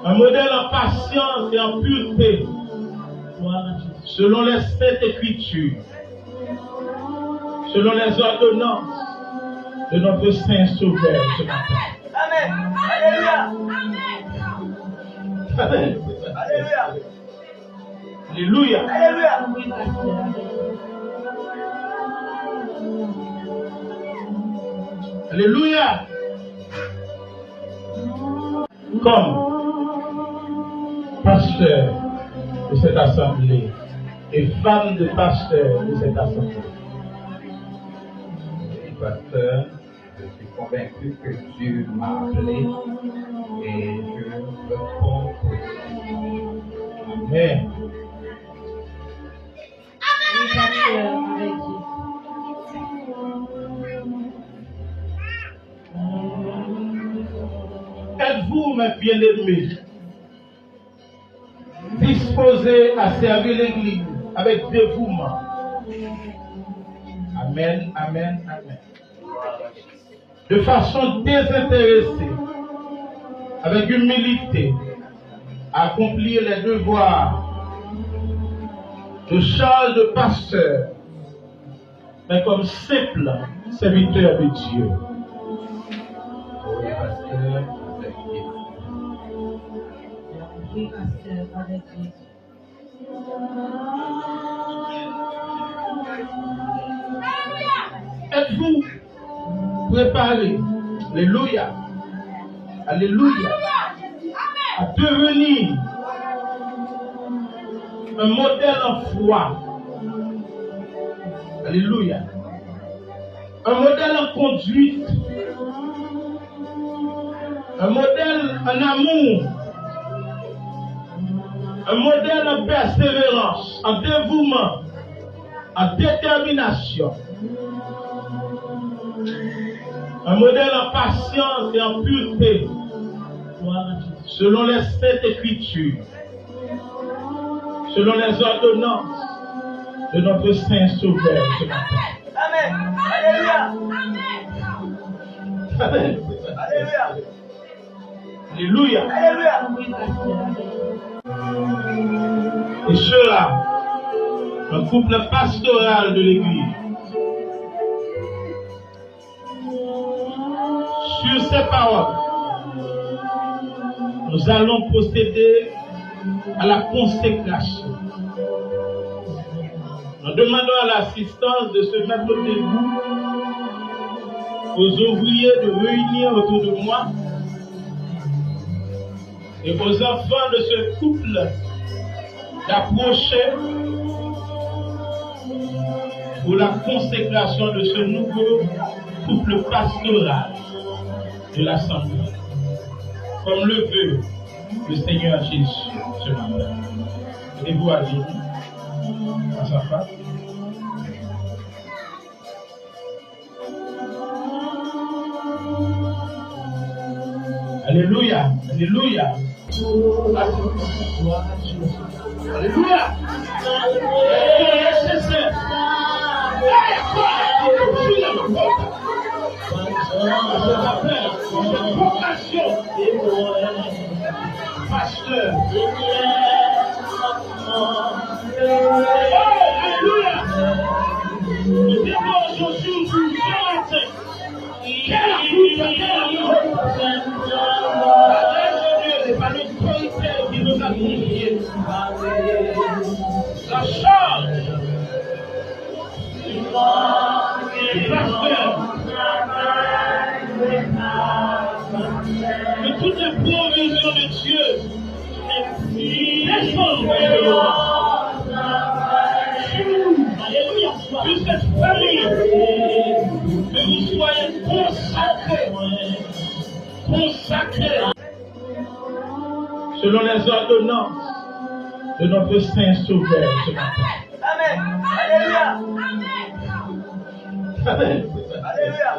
Un modèle en patience et en pureté. Selon les saintes écritures. Selon les ordonnances de notre Saint Sauveur ce matin. Amen. Alléluia. Amen. Alléluia. Alléluia. Alléluia. Alléluia. Comme pasteur de cette assemblée et femme de pasteur de cette assemblée. Pasteur, je suis convaincu que Dieu m'a appelé et je réponds pour Dieu. Amen. Êtes-vous, mes bien-aimés, disposés à servir l'Église avec dévouement? Amen, amen, amen. De façon désintéressée, avec humilité, accomplir les devoirs de charge de pasteur, mais comme simple serviteur de Dieu. Oui, pasteur, avec Dieu. Oui, pasteur, avec Jésus. Êtes-vous préparés, alléluia, alléluia, à devenir un modèle en foi, alléluia, un modèle en conduite, un modèle en amour, un modèle en persévérance, en dévouement, en détermination, un modèle en patience et en pureté, selon les saintes écritures, selon les ordonnances de notre Saint Sauveur ce matin. Amen. Alléluia. Amen. Alléluia. Alléluia. Alléluia. Et cela, un couple pastoral de l'Église. Sur ces paroles, nous allons procéder à la consécration. Nous demandons à l'assistance de se mettre debout, aux ouvriers de réunir autour de moi et aux enfants de ce couple d'approcher pour la consécration de ce nouveau couple pastoral de l'Assemblée, comme le veut le Seigneur Jésus ce matin. Aidez-vous à dire à sa face. Alléluia, alléluia. Alléluia. C'est ça. Pasteur. Alléluia. Nous déposons sur vous quelle c'est pas l'autorité qui nous a confié. La charge du pasteur de toutes les provisions de Dieu. Alléluia. Que cette famille, que vous soyez consacrés selon les ordonnances de notre Saint Sauveur ce matin. Amen. Alléluia. Amen. Alléluia.